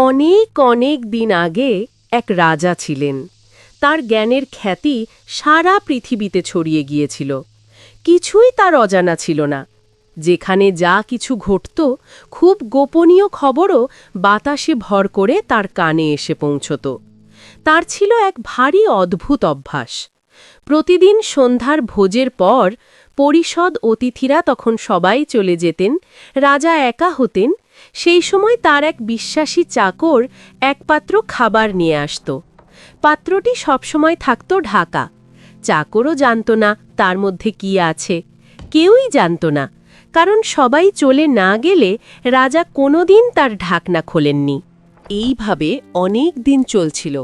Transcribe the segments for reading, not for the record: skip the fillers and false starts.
অনেক অনেক দিন আগে এক রাজা ছিলেন। তার জ্ঞানের খ্যাতি সারা পৃথিবীতে ছড়িয়ে গিয়েছিল। কিছুই তার অজানা ছিল না। যেখানে যা কিছু ঘটত, খুব গোপনীয় খবরও বাতাসে ভর করে তার কানে এসে পৌঁছত। তার ছিল এক ভারী অদ্ভুত অভ্যাস। প্রতিদিন সন্ধ্যার ভোজের পর পরিষদ অতিথিরা তখন সবাই চলে যেতেন, রাজা একা হতেন। সেই সময় তার এক বিশ্বাসী চাকর এক পাত্র খাবার নিয়ে আসত। পাত্রটি সবসময় থাকত ঢাকা। চাকরও জানত না তার মধ্যে কি আছে। কেউই জানত না, কারণ সবাই চলে না গেলে রাজা কোনোদিন তার ঢাকনা খোলেননি। এইভাবে অনেক দিন চলছিল।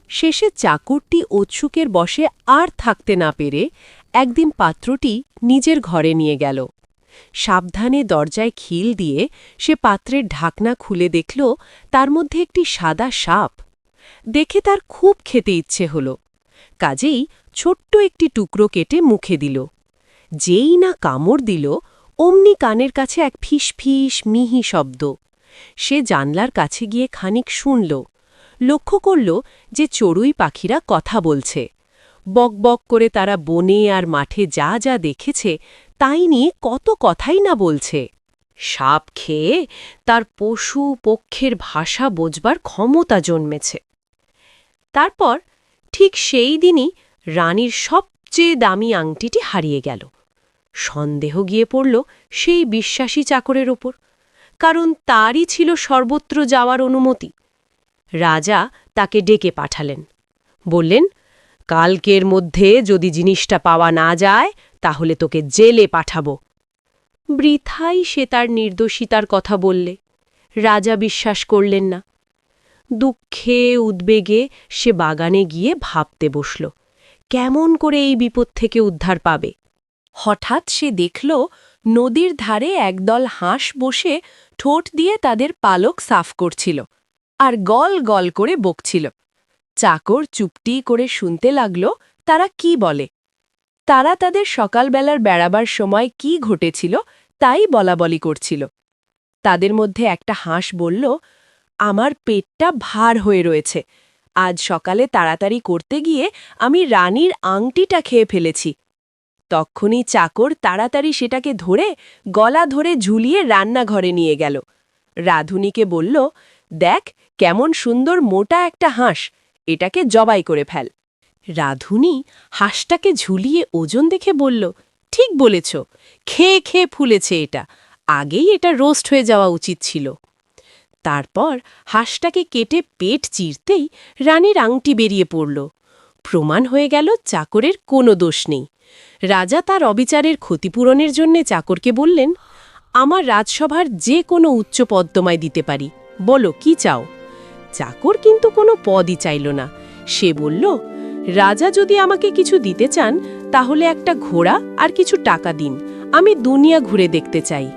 শেষে চাকরটি উৎসুকের বশে আর থাকতে না পেরে একদিন পাত্রটি নিজের ঘরে নিয়ে গেল। সাবধানে দরজায় খিল দিয়ে সে পাত্রের ঢাকনা খুলে দেখল তার মধ্যে একটি সাদা সাপ। দেখে তার খুব খেতে ইচ্ছে হল। কাজেই ছোট্ট একটি টুকরো কেটে মুখে দিল। যেই না কামড় দিল, অমনি কানের কাছে এক ফিস মিহি শব্দ। সে জানলার কাছে গিয়ে খানিক শুনল। লক্ষ্য করল যে চড়ুই পাখিরা কথা বলছে। বক বক করে তারা বনে আর মাঠে যা যা দেখেছে তাই নিয়ে কত কথাই না বলছে। সাপ খেয়ে তার পশু পক্ষের ভাষা বোঝবার ক্ষমতা জন্মেছে। তারপর ঠিক সেই দিনই রানীর সবচেয়ে দামি আংটিটি হারিয়ে গেল। সন্দেহ গিয়ে পড়ল সেই বিশ্বাসী চাকরের ওপর, কারণ তারই ছিল সর্বত্র যাওয়ার অনুমতি। রাজা তাকে ডেকে পাঠালেন। বললেন, কালকের মধ্যে যদি জিনিসটা পাওয়া না যায় তাহলে তোকে জেলে পাঠাবো। বৃথাই সে তার নির্দোষিতার কথা বললে। রাজা বিশ্বাস করলেন না। দুঃখে উদ্বেগে সে বাগানে গিয়ে ভাবতে বসল, কেমন করে এই বিপদ থেকে উদ্ধার পাবে। হঠাৎ সে দেখল নদীর ধারে একদল হাঁস বসে ঠোঁট দিয়ে তাদের পালক সাফ করছিল আর গল গল করে বকছিল। চাকর চুপটি করে শুনতে লাগল তারা কি বলে। তারা তাদের সকালবেলার বেড়াবার সময় কি ঘটেছিল তাই বলাবলি করছিল। তাদের মধ্যে একটা হাঁস বলল, আমার পেটটা ভার হয়ে রয়েছে। আজ সকালে তাড়াতাড়ি করতে গিয়ে আমি রানীর আংটিটা খেয়ে ফেলেছি। তক্ষুনি চাকর তাড়াতাড়ি সেটাকে ধরে গলা ধরে ঝুলিয়ে রান্নাঘরে নিয়ে গেল। রাঁধুনিকে বলল, দেখ কেমন সুন্দর মোটা একটা হাঁস, এটাকে জবাই করে ফেল। রাঁধুনি হাঁসটাকে ঝুলিয়ে ওজন দেখে বলল, ঠিক বলেছ, খেয়ে খেয়ে ফুলেছে এটা, আগেই এটা রোস্ট হয়ে যাওয়া উচিত ছিল। তারপর হাঁসটাকে কেটে পেট চিরতেই রানীর আংটি বেরিয়ে পড়ল। প্রমাণ হয়ে গেল চাকরের কোনো দোষ নেই। রাজা তার অবিচারের ক্ষতিপূরণের জন্যে চাকরকে বললেন, আমার রাজসভার যে কোনো উচ্চ পদ তোমায় দিতে পারি, বলো কি চাও। চাকর কিন্তু কোনো পদই চাইল না। সে বলল, রাজা যদি আমাকে কিছু দিতে চান তাহলে একটা ঘোড়া আর কিছু টাকা দিন, আমি দুনিয়া ঘুরে দেখতে চাই।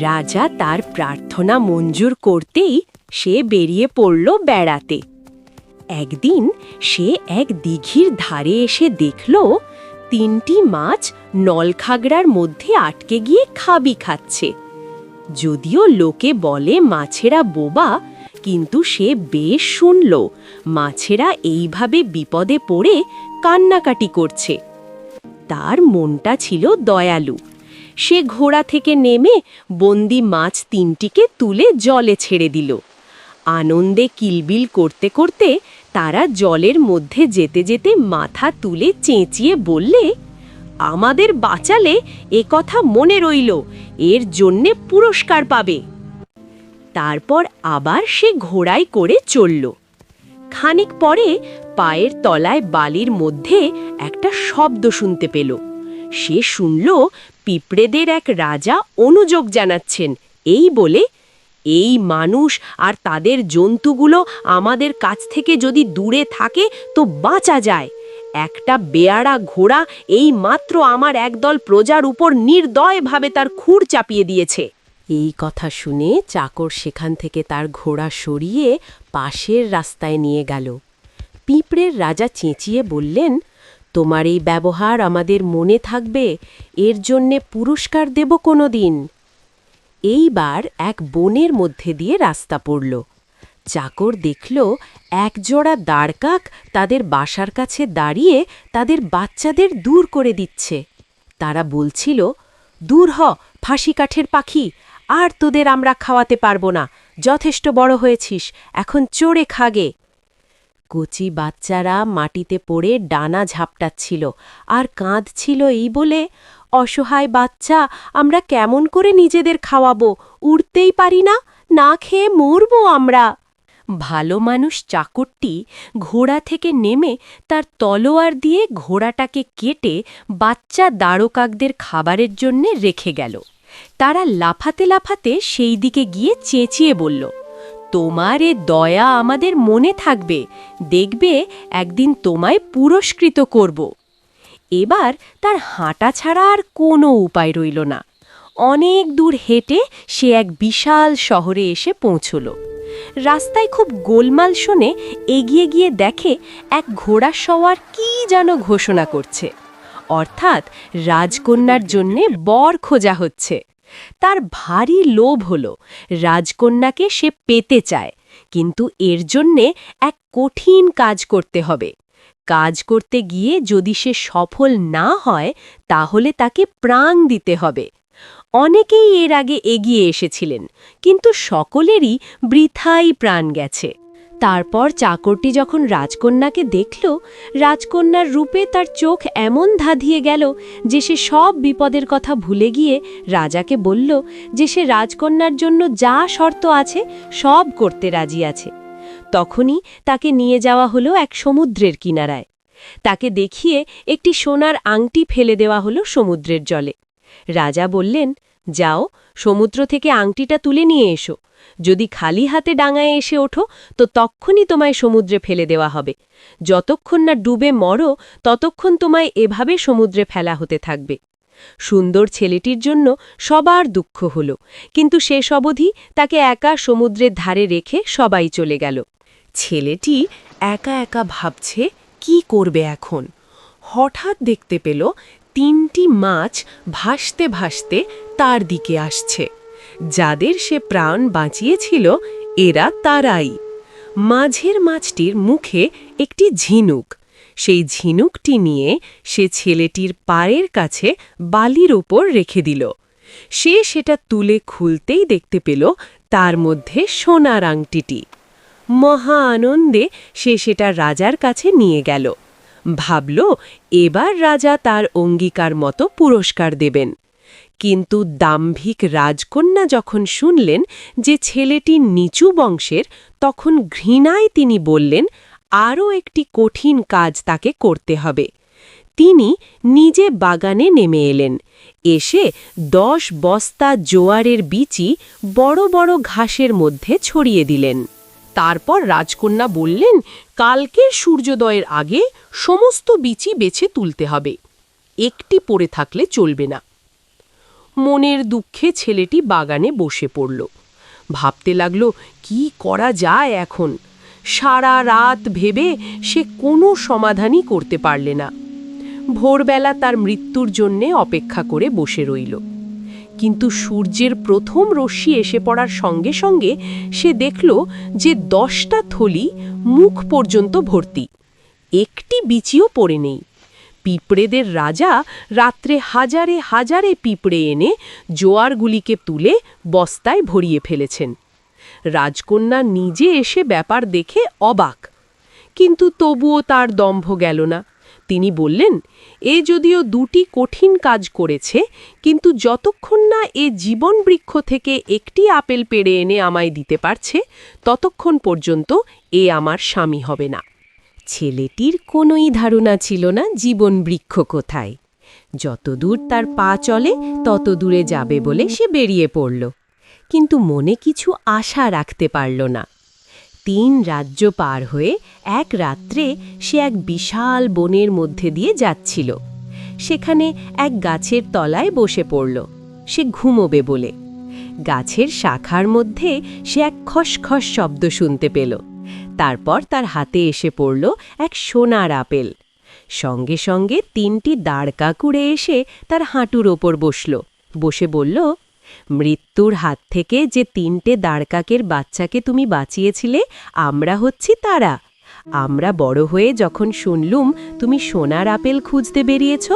রাজা তার প্রার্থনা মঞ্জুর করতেই সে বেরিয়ে পড়ল বেড়াতে। একদিন সে এক দিঘির ধারে এসে দেখল তিনটি মাছ নলখাগড়ার মধ্যে আটকে গিয়ে খাবি খাচ্ছে। যদিও লোকে বলে মাছেরা বোবা, কিন্তু সে বেশ শুনল মাছেরা এইভাবে বিপদে পড়ে কান্নাকাটি করছে। তার মনটা ছিল দয়ালু। সে ঘোড়া থেকে নেমে বন্দি মাছ তিনটিকে তুলে জলে ছেড়ে দিল। আনন্দে কিলবিল করতে করতে তারা জলের মধ্যে যেতে যেতে মাথা তুলে চেঁচিয়ে বললে, আমাদের বাঁচালে এ কথা মনে রইল, এর জন্যে পুরস্কার পাবে। তারপর আবার সে ঘোড়ায় করে চলল। খানিক পরে পায়ের তলায় বালির মধ্যে একটা শব্দ শুনতে পেল। সে শুনল পিঁপড়েদের এক রাজা অনুযোগ জানাচ্ছেন, এই বলে, এই মানুষ আর তাদের জন্তুগুলো আমাদের কাছ থেকে যদি দূরে থাকে তো বাঁচা যায়। একটা বেয়াড়া ঘোড়া এই মাত্র আমার একদল প্রজার উপর নির্দয়ভাবে তার খুর চাপিয়ে দিয়েছে। এই কথা শুনে চাকর সেখান থেকে তার ঘোড়া সরিয়ে পাশের রাস্তায় নিয়ে গেল। পিঁপড়ের রাজা চেঁচিয়ে বললেন, তোমার এই ব্যবহার আমাদের মনে থাকবে, এর জন্যে পুরস্কার দেব কোনো দিন। এইবার এক বনের মধ্যে দিয়ে রাস্তা পড়ল। চাকর দেখল একজোড়া দাঁড়কাক তাদের বাসার কাছে দাঁড়িয়ে তাদের বাচ্চাদের দূর করে দিচ্ছে। তারা বলছিল, দূর হ ফাঁসি কাঠের পাখি, আর তোদের আমরা খাওয়াতে পারব না, যথেষ্ট বড় হয়েছিস, এখন চড়ে খাগে। কচি বাচ্চারা মাটিতে পড়ে ডানা ঝাপটাচ্ছিল আর কাঁদছিল এই বলে, অসহায় বাচ্চা, আমরা কেমন করে নিজেদের খাওয়াবো, উড়তেই পারি না, না খেয়ে মরব আমরা। ভালো মানুষ চাকরটি ঘোড়া থেকে নেমে তার তলোয়ার দিয়ে ঘোড়াটাকে কেটে বাচ্চা দাঁড়কাকদের খাবারের জন্যে রেখে গেল। তারা লাফাতে লাফাতে সেই দিকে গিয়ে চেঁচিয়ে বলল, তোমার এ দয়া আমাদের মনে থাকবে, দেখবে একদিন তোমায় পুরস্কৃত করব। এবার তার হাঁটা ছাড়া আর কোনো উপায় রইল না। অনেক দূর হেঁটে সে এক বিশাল শহরে এসে পৌঁছল। রাস্তায় খুব গোলমাল শুনে এগিয়ে গিয়ে দেখে এক ঘোড়া সওয়ার কী যেন ঘোষণা করছে, অর্থাৎ রাজকন্যার জন্যে বর খোঁজা হচ্ছে। তার ভারী লোভ হল, রাজকন্যাকে সে পেতে চায়, কিন্তু এর জন্যে এক কঠিন কাজ করতে হবে। কাজ করতে গিয়ে যদি সে সফল না হয় তাহলে তাকে প্রাণ দিতে হবে। অনেকেই এর আগে এগিয়ে এসেছিলেন, কিন্তু সকলেরই বৃথাই প্রাণ গেছে। তারপর চাকরটি যখন রাজকন্যাকে দেখল, রাজকন্যার রূপে তার চোখ এমন ধাঁধিয়ে গেল যে সে সব বিপদের কথা ভুলে গিয়ে রাজাকে বলল যে সে রাজকন্যার জন্য যা শর্ত আছে সব করতে রাজি আছে। তখনই তাকে নিয়ে যাওয়া হলো এক সমুদ্রের কিনারায়। তাকে দেখিয়ে একটি সোনার আংটি ফেলে দেওয়া হলো সমুদ্রের জলে। রাজা বললেন, যাও, সমুদ্র থেকে আংটিটা তুলে নিয়ে এসো। যদি খালি হাতে ডাঙায় এসে ওঠো তো তক্ষুনি তোমায় সমুদ্রে ফেলে দেওয়া হবে। যতক্ষণ না ডুবে মরো ততক্ষণ তোমায় এভাবে সমুদ্রে ফেলা হতে থাকবে। সুন্দর ছেলেটির জন্য সবার দুঃখ হল, কিন্তু শেষ অবধি তাকে একা সমুদ্রের ধারে রেখে সবাই চলে গেল। ছেলেটি একা একা ভাবছে কি করবে এখন। হঠাৎ দেখতে পেল 3টি মাছ ভাসতে ভাসতে তার দিকে আসছে। যাদের সে প্রাণ বাঁচিয়েছিল এরা তারাই। মাঝের মাছটির মুখে একটি ঝিনুক। সেই ঝিনুকটি নিয়ে সে ছেলেটির পায়ের কাছে বালির ওপর রেখে দিল। সে সেটা তুলে খুলতেই দেখতে পেল তার মধ্যে সোনার আংটিটি। মহা আনন্দে সে সেটা রাজার কাছে নিয়ে গেল। ভাবল এবার রাজা তার অঙ্গীকার মতো পুরস্কার দেবেন। কিন্তু দাম্ভিক রাজকন্যা যখন শুনলেন যে ছেলেটি নিচু বংশের, তখন ঘৃণায় তিনি বললেন আরও একটি কঠিন কাজ তাকে করতে হবে। তিনি নিজে বাগানে নেমে এলেন। এসে 10 বস্তা জোয়ারের বিচি বড় বড় ঘাসের মধ্যে ছড়িয়ে দিলেন। তারপর রাজকন্যা বললেন, কালকের সূর্যোদয়ের আগে সমস্ত বিচি বেছে তুলতে হবে, একটি পড়ে থাকলে চলবে না। মনের দুঃখে ছেলেটি বাগানে বসে পড়ল। ভাবতে লাগল কি করা যায় এখন। সারা রাত ভেবে সে কোনো সমাধানই করতে পারলে না। ভোরবেলা তার মৃত্যুর জন্যে অপেক্ষা করে বসে রইল। কিন্তু সূর্যের প্রথম রশ্মি এসে পড়ার সঙ্গে সঙ্গে সে দেখল যে 10টা থলি মুখ পর্যন্ত ভর্তি, একটি বিচিও পড়ে নেই। পিঁপড়েদের রাজা রাত্রে হাজারে হাজারে পিঁপড়ে এনে জোয়ারগুলিকে তুলে বস্তায় ভরিয়ে ফেলেছেন। রাজকন্যা নিজে এসে ব্যাপার দেখে অবাক, কিন্তু তবুও তার দম্ভ গেল না। তিনি বললেন, এ যদিও 2টি কঠিন কাজ করেছে, কিন্তু যতক্ষণ না এ জীবন বৃক্ষ থেকে একটি আপেল পেড়ে এনে আমায় দিতে পারছে ততক্ষণ পর্যন্ত এ আমার স্বামী হবে না। ছেলেটির কোনোই ধারণা ছিল না জীবন বৃক্ষ কোথায়। যতদূর তার পা চলে তত দূরে যাবে বলে সে বেরিয়ে পড়ল, কিন্তু মনে কিছু আশা রাখতে পারল না। 3 রাজ্য পার হয়ে এক রাত্রে সে এক বিশাল বনের মধ্যে দিয়ে যাচ্ছিল। সেখানে এক গাছের তলায় বসে পড়ল সে ঘুমোবে বলে। গাছের শাখার মধ্যে সে এক খসখস শব্দ শুনতে পেল। তারপর তার হাতে এসে পড়ল এক সোনার আপেল। সঙ্গে সঙ্গে 3টি দাঁড়কাক উড়ে এসে তার হাঁটুর ওপর বসল। বসে বলল, মৃত্যুর হাত থেকে যে 3টে দাঁড়কাকের বাচ্চাকে তুমি বাঁচিয়েছিলে, আমরা হচ্ছি তারা। আমরা বড় হয়ে যখন শুনলুম তুমি সোনার আপেল খুঁজতে বেরিয়েছ,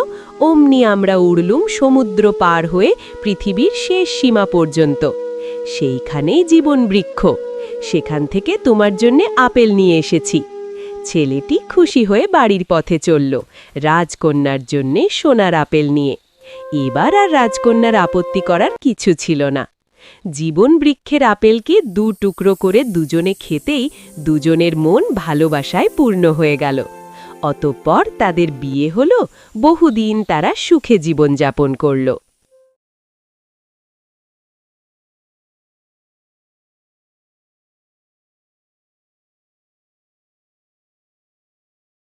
অমনি আমরা উড়লুম সমুদ্র পার হয়ে পৃথিবীর শেষ সীমা পর্যন্ত। সেইখানেই জীবন বৃক্ষ, সেখান থেকে তোমার জন্যে আপেল নিয়ে এসেছি। ছেলেটি খুশি হয়ে বাড়ির পথে চলল, রাজকন্যার জন্যে সোনার আপেল নিয়ে। এবার আর রাজকন্যার আপত্তি করার কিছু ছিল না। জীবন বৃক্ষের আপেলকে 2 টুকরো করে দুজনে খেতেই দুজনের মন ভালোবাসায় পূর্ণ হয়ে গেল। অতঃপর তাদের বিয়ে হলো, বহুদিন তারা সুখে জীবনযাপন করল।